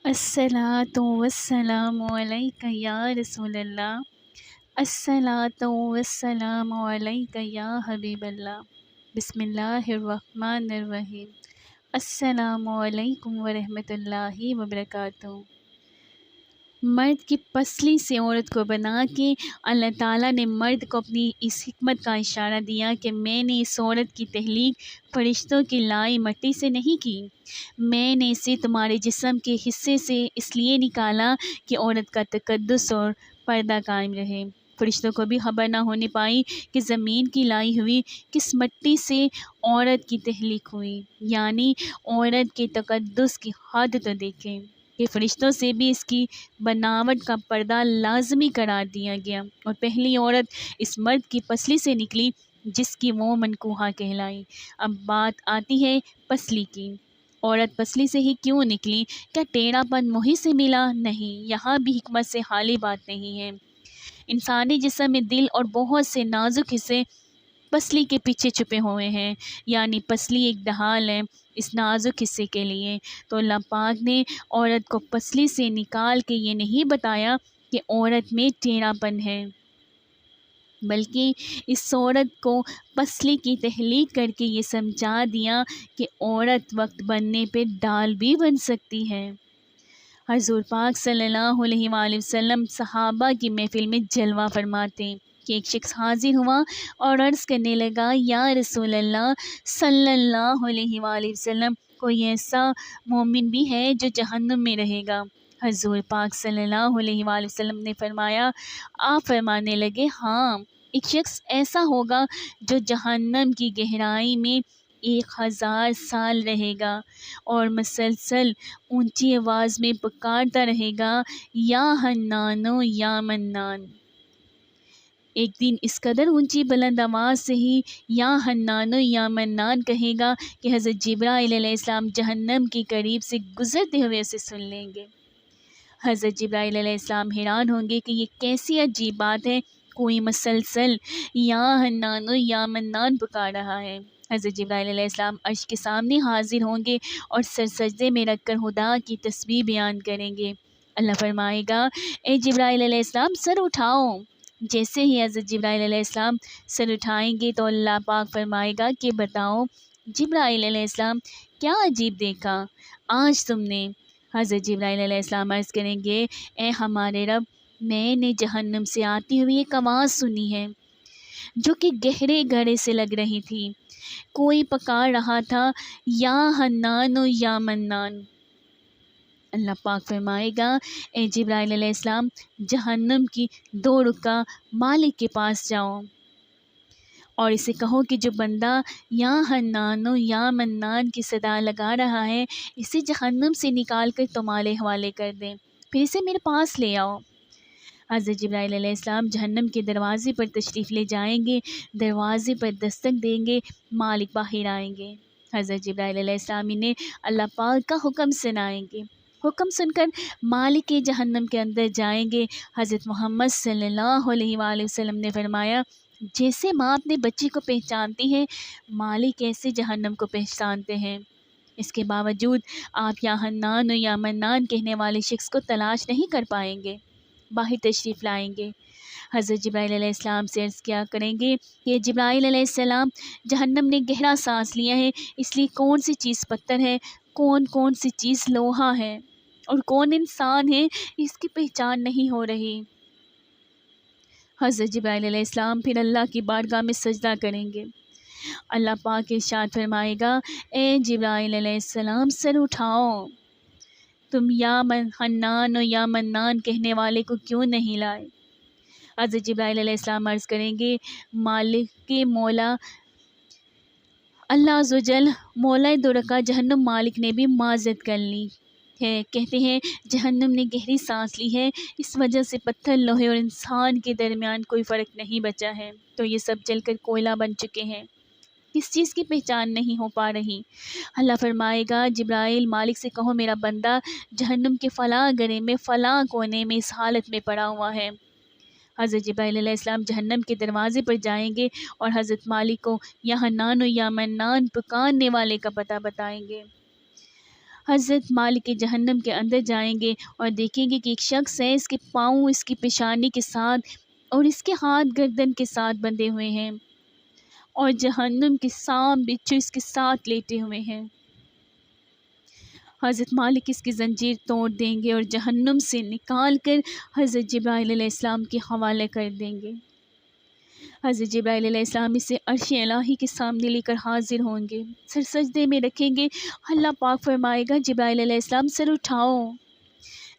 الصلاۃ والسلام علیک یا رسول اللہ، الصلاۃ والسلام علیک یا حبیب اللہ۔ بسم اللہ الرحمن الرحیم۔ السلام علیکم ورحمۃ اللہ وبرکاتہ۔ مرد کی پسلی سے عورت کو بنا کے اللہ تعالیٰ نے مرد کو اپنی اس حکمت کا اشارہ دیا کہ میں نے اس عورت کی تخلیق فرشتوں کی لائی مٹی سے نہیں کی، میں نے اسے تمہارے جسم کے حصے سے اس لیے نکالا کہ عورت کا تقدس اور پردہ قائم رہے۔ فرشتوں کو بھی خبر نہ ہونے پائی کہ زمین کی لائی ہوئی کس مٹی سے عورت کی تخلیق ہوئی، یعنی عورت کے تقدس کی حد تو دیکھیں کہ فرشتوں سے بھی اس کی بناوٹ کا پردہ لازمی قرار دیا گیا، اور پہلی عورت اس مرد کی پسلی سے نکلی جس کی وہ منکوحہ کہلائی۔ اب بات آتی ہے پسلی کی۔ عورت پسلی سے ہی کیوں نکلی؟ کیا ٹیڑھا پن وہیں سے ملا؟ نہیں، یہاں بھی حکمت سے خالی بات نہیں ہے۔ انسانی جسم میں دل اور بہت سے نازک حصے پسلی کے پیچھے چھپے ہوئے ہیں، یعنی پسلی ایک ڈھال ہے اس نازک حصے کے لیے۔ تو اللہ پاک نے عورت کو پسلی سے نکال کے یہ نہیں بتایا کہ عورت میں ٹیڑھا پن ہے، بلکہ اس عورت کو پسلی کی تخلیق کر کے یہ سمجھا دیا کہ عورت وقت بننے پہ ڈال بھی بن سکتی ہے۔ حضور پاک صلی اللہ علیہ وآلہ وسلم صحابہ کی محفل میں جلوہ فرماتے کہ ایک شخص حاضر ہوا اور عرض کرنے لگا، یا رسول اللہ صلی اللہ علیہ وآلہ وسلم، کوئی ایسا مومن بھی ہے جو جہنم میں رہے گا؟ حضور پاک صلی اللہ علیہ وآلہ وسلم نے فرمایا، آپ فرمانے لگے، ہاں، ایک شخص ایسا ہوگا جو جہنم کی گہرائی میں 1000 سال رہے گا اور مسلسل اونچی آواز میں پکارتا رہے گا، یا حنانو یا منان۔ ایک دن اس قدر اونچی بلند آواز سے ہی یا حنانو یا منان کہے گا کہ حضرت جبرائیل علیہ السلام جہنم کے قریب سے گزرتے ہوئے اسے سن لیں گے۔ حضرت جبرائیل علیہ السلام حیران ہوں گے کہ یہ کیسی عجیب بات ہے، کوئی مسلسل یا حنانو یا منان پکار رہا ہے۔ حضرت جبرائیل علیہ السلام عرش کے سامنے حاضر ہوں گے اور سر سجدے میں رکھ کر خدا کی تسبیح بیان کریں گے۔ اللہ فرمائے گا، اے جبرائیل علیہ السلام سر اٹھاؤ۔ جیسے ہی حضرت جبرائیل علیہ السلام سر اٹھائیں گے تو اللہ پاک فرمائے گا کہ بتاؤ جبرائیل علیہ السلام، کیا عجیب دیکھا آج تم نے؟ حضرت جبرائیل علیہ السلام عرض کریں گے، اے ہمارے رب، میں نے جہنم سے آتی ہوئی ایک آواز سنی ہے جو کہ گہرے گڑھے سے لگ رہی تھی، کوئی پکار رہا تھا، یا حنان و یا منان۔ اللہ پاک فرمائے گا، اے جبرائیل علیہ السلام، جہنم کی 2 رکا مالک کے پاس جاؤ اور اسے کہو کہ جو بندہ یا حنان و یا منان کی صدا لگا رہا ہے اسے جہنم سے نکال کر تمہارے حوالے کر دیں، پھر اسے میرے پاس لے آؤ۔ حضرت جبرائیل علیہ السلام جہنم کے دروازے پر تشریف لے جائیں گے، دروازے پر دستک دیں گے، مالک باہر آئیں گے۔ حضرت جبرائیل علیہ السلام انہیں اللہ پاک کا حکم سنائیں گے۔ حکم سن کر مالک جہنم کے اندر جائیں گے۔ حضرت محمد صلی اللہ علیہ وآلہ وسلم نے فرمایا، جیسے ماں اپنے بچے کو پہچانتی ہے، مالک ایسے جہنم کو پہچانتے ہیں۔ اس کے باوجود آپ یا حنان و یا منان کہنے والے شخص کو تلاش نہیں کر پائیں گے، باہر تشریف لائیں گے۔ حضرت جبرائیل علیہ السلام سے عرض کیا کریں گے کہ جبرائیل علیہ السلام، جہنم نے گہرا سانس لیا ہے، اس لیے کون سی چیز پتھر ہے، کون سی چیز لوہا ہے اور کون انسان ہے، اس کی پہچان نہیں ہو رہی۔ حضرت جبرائیل علیہ السلام پھر اللہ کی بارگاہ میں سجدہ کریں گے۔ اللہ پاک ارشاد فرمائے گا، اے جبرائیل علیہ السلام سر اٹھاؤ، تم یا حنان و یا منان کہنے والے کو کیوں نہیں لائے؟ حضرت جبرائیل علیہ السلام عرض کریں گے، مالک کے مولا اللہ عز و جل، مولا 2 رکعت جہنم مالک نے بھی معذرت کر لی ہے، کہتے ہیں جہنم نے گہری سانس لی ہے، اس وجہ سے پتھر، لوہے اور انسان کے درمیان کوئی فرق نہیں بچا ہے، تو یہ سب جل کر کوئلہ بن چکے ہیں، کس چیز کی پہچان نہیں ہو پا رہی۔ اللہ فرمائے گا، جبرائیل مالک سے کہو میرا بندہ جہنم کے فلاں گڑھے میں فلاں کونے میں اس حالت میں پڑا ہوا ہے۔ حضرت جبرائیل علیہ السلام جہنم کے دروازے پر جائیں گے اور حضرت مالک کو یا حنان و یا منان پکارنے والے کا پتہ بتائیں گے۔ حضرت مالک جہنم کے اندر جائیں گے اور دیکھیں گے کہ ایک شخص ہے، اس کے پاؤں اس کی پیشانی کے ساتھ اور اس کے ہاتھ گردن کے ساتھ بندھے ہوئے ہیں، اور جہنم کے سام بچھو اس کے ساتھ لیٹے ہوئے ہیں۔ حضرت مالک اس کی زنجیر توڑ دیں گے اور جہنم سے نکال کر حضرت جبرائیل علیہ السلام کے حوالے کر دیں گے۔ حضرت جبرائیل علیہ السلام اسے عرش الہی کے سامنے لے کر حاضر ہوں گے، سر سجدے میں رکھیں گے۔ اللہ پاک فرمائے گا جبرائیل علیہ السلام سر اٹھاؤ۔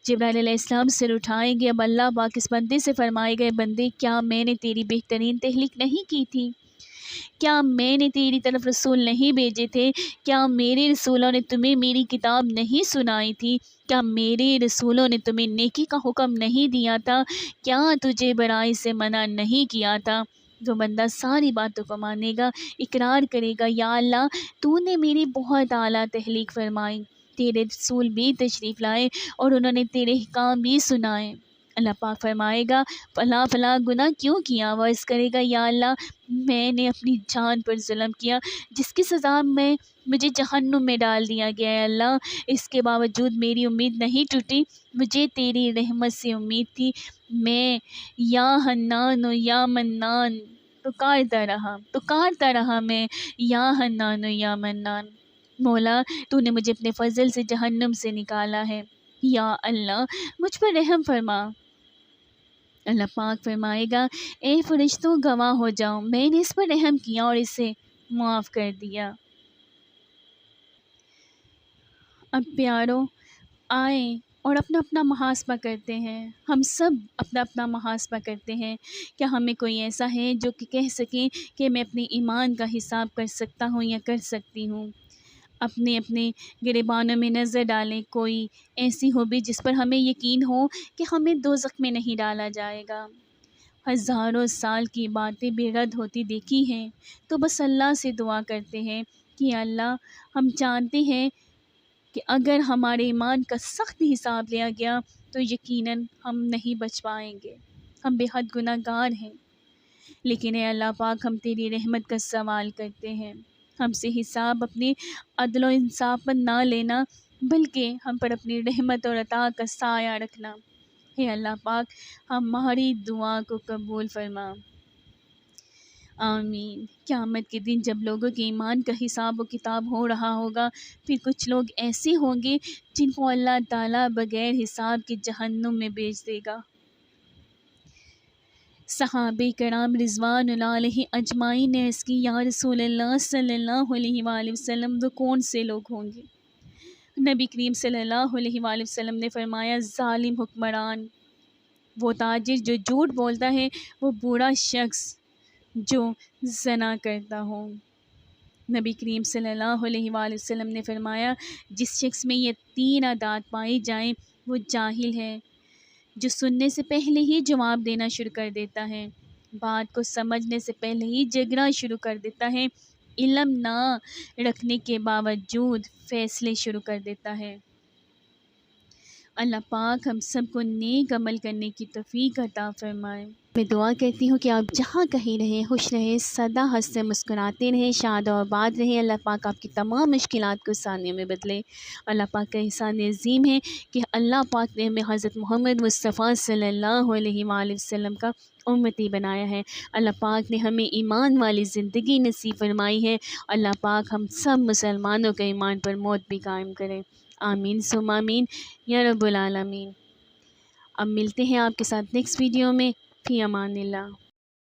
جبرائیل علیہ السلام سر اٹھائیں گے۔ اب اللہ پاک اس بندے سے فرمائے گئے، بندے کیا میں نے تیری بہترین تخلیق نہیں کی تھی؟ کیا میں نے تیری طرف رسول نہیں بھیجے تھے؟ کیا میرے رسولوں نے تمہیں میری کتاب نہیں سنائی تھی؟ کیا میرے رسولوں نے تمہیں نیکی کا حکم نہیں دیا تھا؟ کیا تجھے برائی سے منع نہیں کیا تھا؟ جو بندہ ساری باتوں کو مانے گا، اقرار کرے گا، یا اللہ تو نے میری بہت اعلیٰ تخلیق فرمائی، تیرے رسول بھی تشریف لائے اور انہوں نے تیرے احکام بھی سنائے۔ اللہ پاک فرمائے گا فلاں فلاں گناہ کیوں کیا؟ وہ عرض کرے گا یا اللہ میں نے اپنی جان پر ظلم کیا، جس کی سزا میں مجھے جہنم میں ڈال دیا گیا ہے۔ اللہ اس کے باوجود میری امید نہیں ٹوٹی، مجھے تیری رحمت سے امید تھی، میں یا حنان و یا منان پکارتا رہا میں، یا حنان و یا منان۔ مولا تو نے مجھے اپنے فضل سے جہنم سے نکالا ہے، یا اللہ مجھ پر رحم فرما۔ اللہ پاک فرمائے گا اے فرشتوں گواہ ہو جاؤ، میں نے اس پر رحم کیا اور اسے معاف کر دیا۔ اب پیارو آئیں اور اپنا اپنا محاسبہ کرتے ہیں، ہم سب اپنا اپنا محاسبہ کرتے ہیں۔ کیا ہمیں کوئی ایسا ہے جو کہ کہہ سکے کہ میں اپنے ایمان کا حساب کر سکتا ہوں یا کر سکتی ہوں؟ اپنے اپنے گریبانوں میں نظر ڈالیں، کوئی ایسی ہو بھی جس پر ہمیں یقین ہو کہ ہمیں دوزخ میں نہیں ڈالا جائے گا۔ ہزاروں سال کی باتیں بے رد ہوتی دیکھی ہیں، تو بس اللہ سے دعا کرتے ہیں کہ اللہ ہم جانتے ہیں کہ اگر ہمارے ایمان کا سخت حساب لیا گیا تو یقیناً ہم نہیں بچ پائیں گے، ہم بے حد گناہ گار ہیں، لیکن اے اللہ پاک ہم تیری رحمت کا سوال کرتے ہیں، ہم سے حساب اپنے عدل و انصاف پر نہ لینا بلکہ ہم پر اپنی رحمت اور عطا کا سایہ رکھنا۔ اے اللہ پاک ہماری دعا کو قبول فرما، آمین۔ قیامت کے دن جب لوگوں کے ایمان کا حساب و کتاب ہو رہا ہوگا، پھر کچھ لوگ ایسے ہوں گے جن کو اللہ تعالیٰ بغیر حساب کے جہنم میں بھیج دے گا۔ صحابہ کرام رضوان اللہ علیہ اجمعین نے عرض کی یا رسول اللہ صلی اللہ علیہ وآلہ وسلم وہ کون سے لوگ ہوں گے؟ نبی کریم صلی اللہ علیہ وآلہ وسلم نے فرمایا ظالم حکمران، وہ تاجر جو جھوٹ بولتا ہے، وہ برا شخص جو زنا کرتا ہو۔ نبی کریم صلی اللہ علیہ وآلہ وسلم نے فرمایا جس شخص میں یہ 3 عادات پائی جائیں وہ جاہل ہے، جو سننے سے پہلے ہی جواب دینا شروع کر دیتا ہے، بات کو سمجھنے سے پہلے ہی جھگڑنا شروع کر دیتا ہے، علم نہ رکھنے کے باوجود فیصلے شروع کر دیتا ہے۔ اللہ پاک ہم سب کو نیک عمل کرنے کی توفیق عطا فرمائے۔ میں دعا کرتی ہوں کہ آپ جہاں کہیں رہیں خوش رہیں، سدا ہنستے مسکراتے رہیں، شاد و آباد رہیں۔ اللہ پاک آپ کی تمام مشکلات کو آسانیوں میں بدلے۔ اللہ پاک کا احسان عظیم ہے کہ اللہ پاک نے ہمیں حضرت محمد مصطفیٰ صلی اللہ علیہ وآلہ وسلم کا امتی بنایا ہے۔ اللہ پاک نے ہمیں ایمان والی زندگی نصیب فرمائی ہے۔ اللہ پاک ہم سب مسلمانوں کے ایمان پر موت بھی قائم کرے، آمین ثم آمین یا رب العالمین۔ اب ملتے ہیں آپ کے ساتھ نیکسٹ ویڈیو میں، فی امان اللہ۔